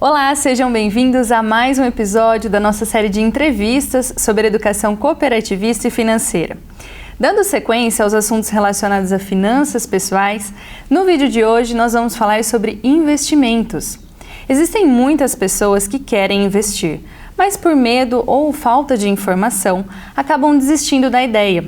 Olá, sejam bem-vindos a mais um episódio da nossa série de entrevistas sobre educação cooperativista e financeira. Dando sequência aos assuntos relacionados a finanças pessoais, no vídeo de hoje nós vamos falar sobre investimentos. Existem muitas pessoas que querem investir, mas por medo ou falta de informação acabam desistindo da ideia.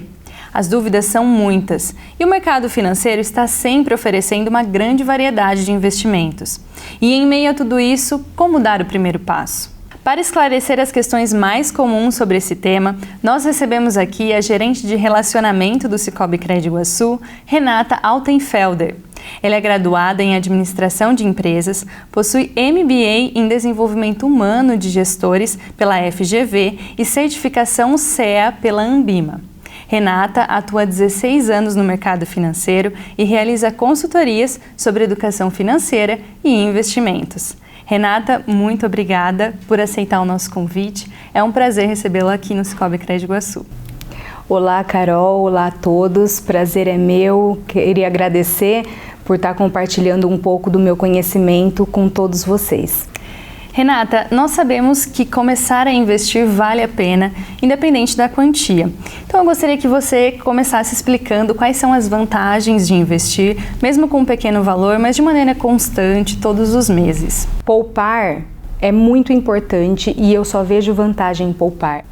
As dúvidas são muitas e o mercado financeiro está sempre oferecendo uma grande variedade de investimentos. E em meio a tudo isso, como dar o primeiro passo? Para esclarecer as questões mais comuns sobre esse tema, nós recebemos aqui a gerente de relacionamento do Sicoob Crédito Iguaçu, Renata Altenfelder. Ela é graduada em Administração de Empresas, possui MBA em Desenvolvimento Humano de Gestores pela FGV e certificação CEA pela Ambima. Renata atua há 16 anos no mercado financeiro e realiza consultorias sobre educação financeira e investimentos. Renata, muito obrigada por aceitar o nosso convite. É um prazer recebê-la aqui no Sicoob Crédito Iguaçu. Olá, Carol. Olá a todos. Prazer é meu. Queria agradecer por estar compartilhando um pouco do meu conhecimento com todos vocês. Renata, nós sabemos que começar a investir vale a pena, independente da quantia. Então eu gostaria que você começasse explicando quais são as vantagens de investir, mesmo com um pequeno valor, mas de maneira constante, todos os meses. Poupar é muito importante e eu só vejo vantagem em poupar.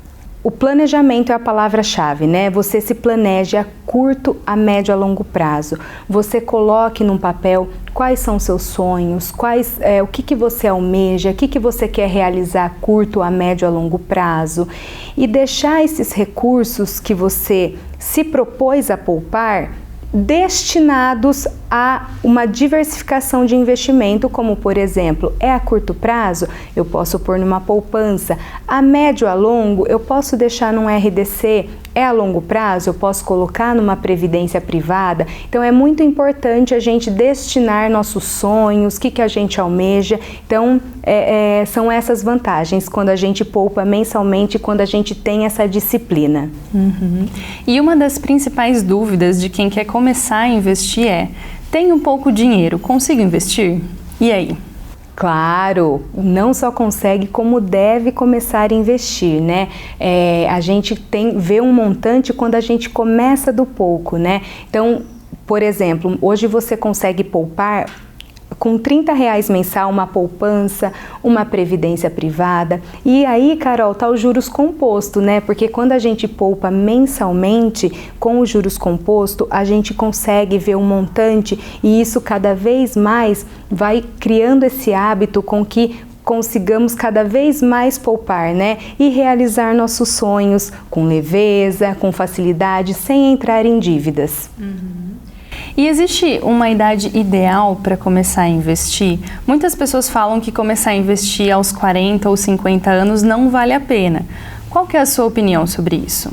O planejamento é a palavra-chave, né? Você se planeja a curto, a médio, a longo prazo. Você coloque num papel quais são seus sonhos, o que você almeja, o que você quer realizar a curto, a médio, a longo prazo. E deixar esses recursos que você se propôs a poupar destinados a uma diversificação de investimento, como por exemplo, é a curto prazo, eu posso pôr numa poupança, a médio a longo eu posso deixar num RDC, é a longo prazo, eu posso colocar numa previdência privada. Então é muito importante a gente destinar nossos sonhos, o que a gente almeja. Então são essas vantagens quando a gente poupa mensalmente, quando a gente tem essa disciplina. Uhum. E uma das principais dúvidas de quem quer começar a investir é: tenho pouco dinheiro, consigo investir? E aí? Claro, não só consegue, como deve começar a investir, né? A gente vê um montante quando a gente começa do pouco, né? Então, por exemplo, hoje você consegue poupar com R$30 mensal, uma poupança, uma previdência privada. E aí, Carol, tá o juros composto, né? Porque quando a gente poupa mensalmente, com os juros composto, a gente consegue ver um montante e isso cada vez mais vai criando esse hábito com que consigamos cada vez mais poupar, né? E realizar nossos sonhos com leveza, com facilidade, sem entrar em dívidas. Uhum. E existe uma idade ideal para começar a investir? Muitas pessoas falam que começar a investir aos 40 ou 50 anos não vale a pena. Qual que é a sua opinião sobre isso?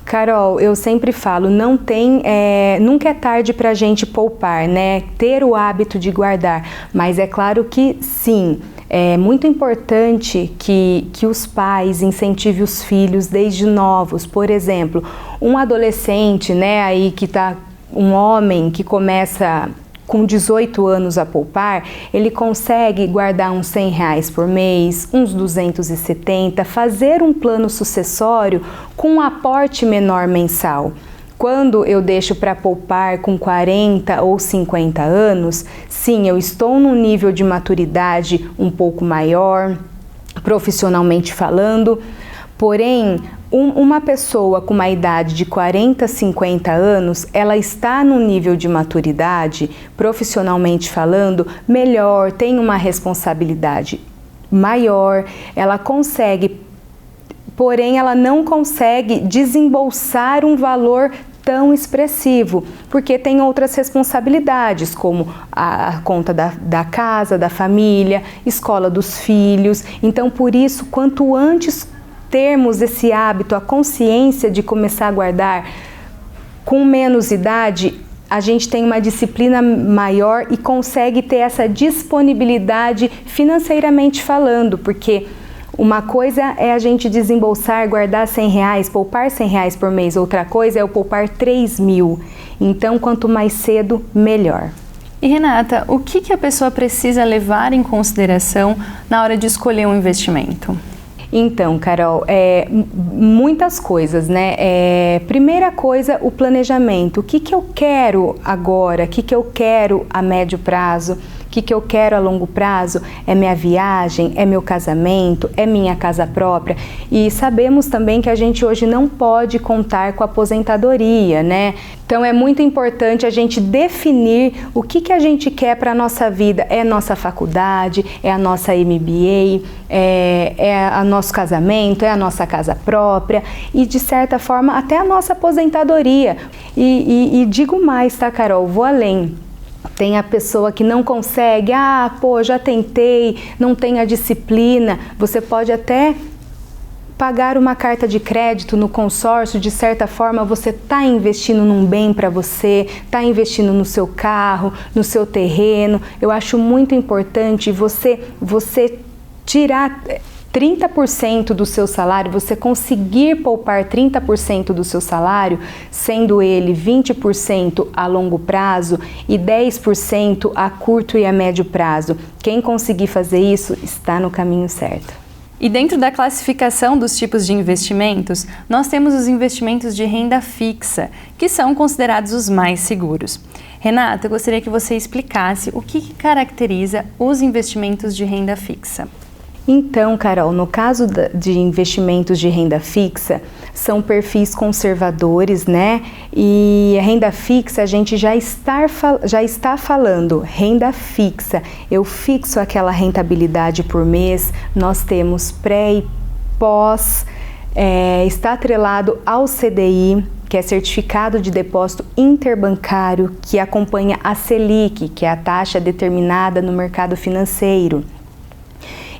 Carol, eu sempre falo, nunca é tarde para a gente poupar, né? Ter o hábito de guardar, mas é claro que sim, é muito importante que os pais incentivem os filhos desde novos. Por exemplo, um adolescente, né, aí que está um homem que começa com 18 anos a poupar, ele consegue guardar uns R$100 por mês, uns 270, fazer um plano sucessório com um aporte menor mensal. Quando eu deixo para poupar com 40 ou 50 anos, sim, eu estou num nível de maturidade um pouco maior, profissionalmente falando, porém, uma pessoa com uma idade de 40, 50 anos, ela está num nível de maturidade, profissionalmente falando, melhor, tem uma responsabilidade maior, ela consegue, porém ela não consegue desembolsar um valor tão expressivo, porque tem outras responsabilidades, como a conta da casa, da família, escola dos filhos. Então, por isso, quanto antes termos esse hábito, a consciência de começar a guardar com menos idade, a gente tem uma disciplina maior e consegue ter essa disponibilidade financeiramente falando, porque uma coisa é a gente desembolsar, guardar R$100, poupar R$100 por mês, outra coisa é eu poupar 3.000. Então, quanto mais cedo, melhor. E Renata, o que a pessoa precisa levar em consideração na hora de escolher um investimento? Então, Carol, muitas coisas, né? Primeira coisa, o planejamento. O que eu quero agora? O que eu quero a médio prazo? O que eu quero a longo prazo? É minha viagem? É meu casamento? É minha casa própria? E sabemos também que a gente hoje não pode contar com a aposentadoria, né? Então é muito importante a gente definir o que a gente quer para a nossa vida. É a nossa faculdade, é a nossa MBA, é o nosso casamento, é a nossa casa própria e, de certa forma, até a nossa aposentadoria. E digo mais, tá, Carol? Vou além. Tem a pessoa que não consegue, já tentei, não tem a disciplina. Você pode até pagar uma carta de crédito no consórcio, de certa forma você está investindo num bem para você, está investindo no seu carro, no seu terreno. Eu acho muito importante você tirar 30% do seu salário, você conseguir poupar 30% do seu salário, sendo ele 20% a longo prazo e 10% a curto e a médio prazo. Quem conseguir fazer isso está no caminho certo. E dentro da classificação dos tipos de investimentos, nós temos os investimentos de renda fixa, que são considerados os mais seguros. Renata, eu gostaria que você explicasse o que caracteriza os investimentos de renda fixa. Então, Carol, no caso de investimentos de renda fixa, são perfis conservadores, né? E a renda fixa, a gente já está falando, renda fixa. Eu fixo aquela rentabilidade por mês, nós temos pré e pós, está atrelado ao CDI, que é Certificado de Depósito Interbancário, que acompanha a Selic, que é a taxa determinada no mercado financeiro.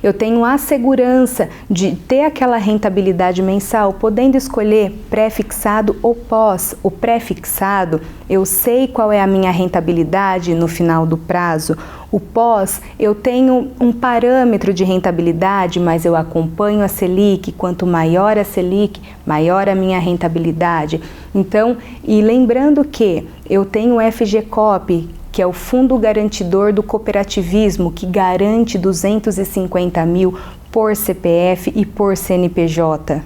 Eu tenho a segurança de ter aquela rentabilidade mensal, podendo escolher pré-fixado ou pós. O pré-fixado, eu sei qual é a minha rentabilidade no final do prazo. O pós, eu tenho um parâmetro de rentabilidade, mas eu acompanho a Selic. Quanto maior a Selic, maior a minha rentabilidade. Então, e lembrando que eu tenho o FGCOP, que é o Fundo Garantidor do Cooperativismo, que garante 250 mil por CPF e por CNPJ.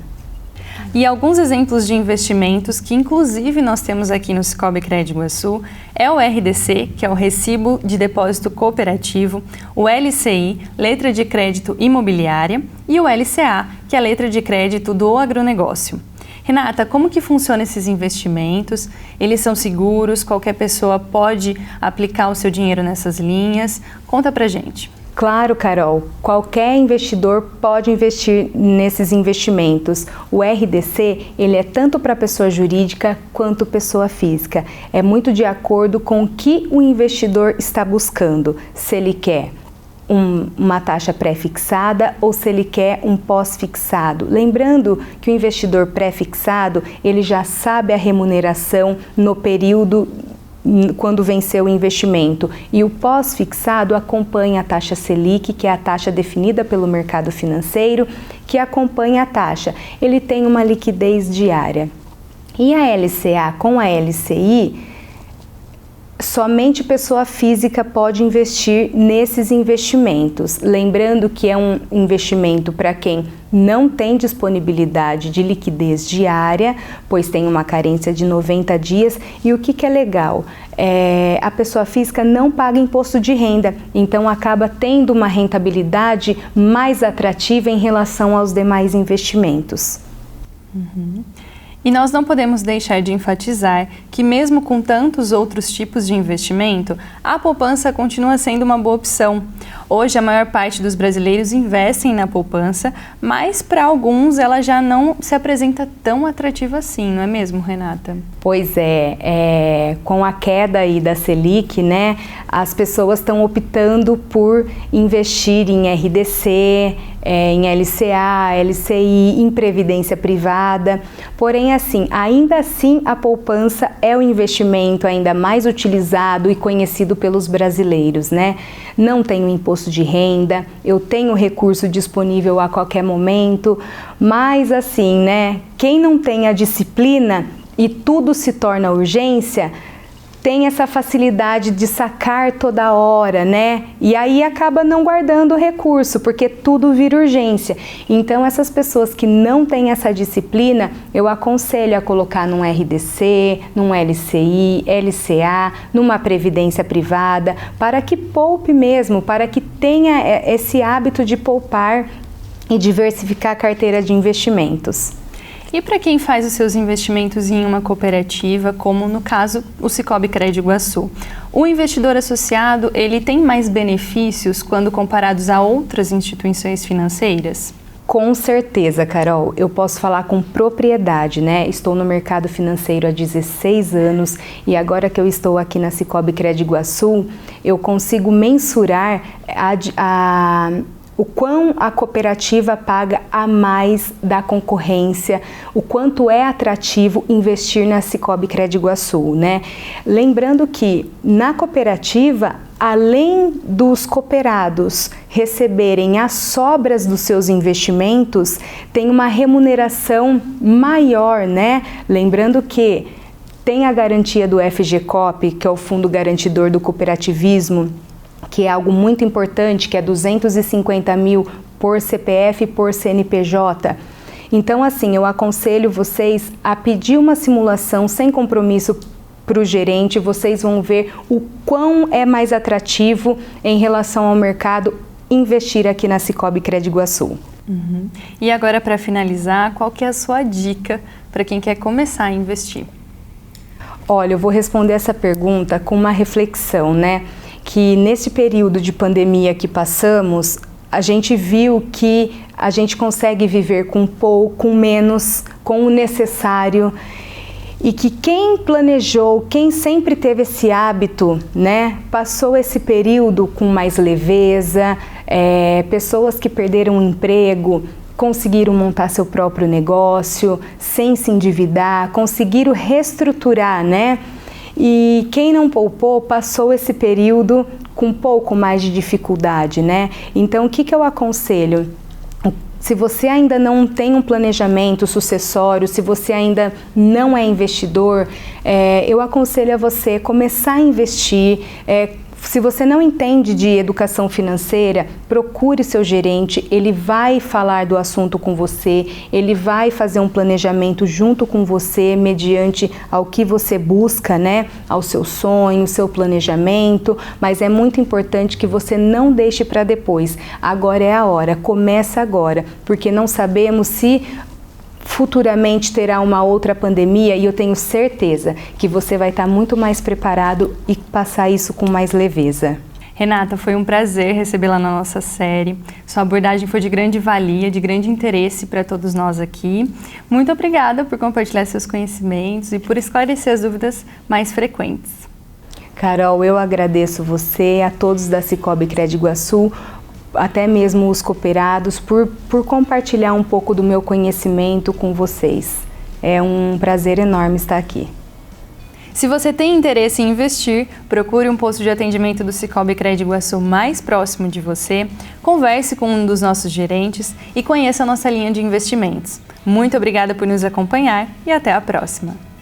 E alguns exemplos de investimentos que inclusive nós temos aqui no Cicobi Crédito Iguaçu é o RDC, que é o Recibo de Depósito Cooperativo, o LCI, Letra de Crédito Imobiliária, e o LCA, que é a Letra de Crédito do Agronegócio. Renata, como que funcionam esses investimentos? Eles são seguros? Qualquer pessoa pode aplicar o seu dinheiro nessas linhas? Conta pra gente. Claro, Carol. Qualquer investidor pode investir nesses investimentos. O RDC, ele é tanto para pessoa jurídica quanto pessoa física. É muito de acordo com o que o investidor está buscando. Se ele quer uma taxa pré-fixada ou se ele quer um pós-fixado. Lembrando que o investidor pré-fixado, ele já sabe a remuneração no período quando venceu o investimento, e o pós-fixado acompanha a taxa Selic, que é a taxa definida pelo mercado financeiro, que acompanha a taxa. Ele tem uma liquidez diária. E a LCA com a LCI, somente pessoa física pode investir nesses investimentos. Lembrando que é um investimento para quem não tem disponibilidade de liquidez diária, pois tem uma carência de 90 dias. E o que é legal? A pessoa física não paga imposto de renda, então acaba tendo uma rentabilidade mais atrativa em relação aos demais investimentos. E nós não podemos deixar de enfatizar que mesmo com tantos outros tipos de investimento, a poupança continua sendo uma boa opção. Hoje a maior parte dos brasileiros investem na poupança, mas para alguns ela já não se apresenta tão atrativa assim, não é mesmo, Renata? Pois com a queda aí da Selic, né, as pessoas estão optando por investir em RDC, em LCA, LCI, em previdência privada. Porém, ainda assim, a poupança é o investimento ainda mais utilizado e conhecido pelos brasileiros, né? Não tenho imposto de renda, eu tenho recurso disponível a qualquer momento, mas quem não tem a disciplina e tudo se torna urgência, tem essa facilidade de sacar toda hora, né? E aí acaba não guardando o recurso, porque tudo vira urgência. Então, essas pessoas que não têm essa disciplina, eu aconselho a colocar num RDC, num LCI, LCA, numa previdência privada, para que poupe mesmo, para que tenha esse hábito de poupar e diversificar a carteira de investimentos. E para quem faz os seus investimentos em uma cooperativa, como no caso o Sicoob Crédito Iguaçu, o investidor associado, ele tem mais benefícios quando comparados a outras instituições financeiras? Com certeza, Carol, eu posso falar com propriedade, né? Estou no mercado financeiro há 16 anos e agora que eu estou aqui na Sicoob Crédito Iguaçu, eu consigo mensurar o quão a cooperativa paga a mais da concorrência, o quanto é atrativo investir na Sicoob Crédito Iguaçu, né? Lembrando que na cooperativa, além dos cooperados receberem as sobras dos seus investimentos, tem uma remuneração maior, né? Lembrando que tem a garantia do FGCOP, que é o Fundo Garantidor do Cooperativismo, que é algo muito importante, que é 250 mil por CPF e por CNPJ. Então, assim, eu aconselho vocês a pedir uma simulação sem compromisso para o gerente, vocês vão ver o quão é mais atrativo em relação ao mercado investir aqui na Sicoob Crédito Iguaçu. Uhum. E agora, para finalizar, qual que é a sua dica para quem quer começar a investir? Olha, eu vou responder essa pergunta com uma reflexão, né? Que nesse período de pandemia que passamos, a gente viu que a gente consegue viver com pouco, com menos, com o necessário, e que quem planejou, quem sempre teve esse hábito, né, passou esse período com mais leveza, pessoas que perderam o emprego, conseguiram montar seu próprio negócio, sem se endividar, conseguiram reestruturar, né? E quem não poupou passou esse período com um pouco mais de dificuldade, né? Então, o que eu aconselho? Se você ainda não tem um planejamento sucessório, se você ainda não é investidor, eu aconselho a você começar a investir. Se você não entende de educação financeira, procure seu gerente, ele vai falar do assunto com você, ele vai fazer um planejamento junto com você, mediante ao que você busca, né? Ao seu sonho, seu planejamento, mas é muito importante que você não deixe para depois. Agora é a hora, começa agora, porque não sabemos se futuramente terá uma outra pandemia e eu tenho certeza que você vai estar muito mais preparado e passar isso com mais leveza. Renata, foi um prazer recebê-la na nossa série. Sua abordagem foi de grande valia, de grande interesse para todos nós aqui. Muito obrigada por compartilhar seus conhecimentos e por esclarecer as dúvidas mais frequentes. Carol, eu agradeço você, a todos da Sicoob Crédito Iguaçu, até mesmo os cooperados, por compartilhar um pouco do meu conhecimento com vocês. É um prazer enorme estar aqui. Se você tem interesse em investir, procure um posto de atendimento do Sicoob Crédito Iguaçu mais próximo de você, converse com um dos nossos gerentes e conheça a nossa linha de investimentos. Muito obrigada por nos acompanhar e até a próxima!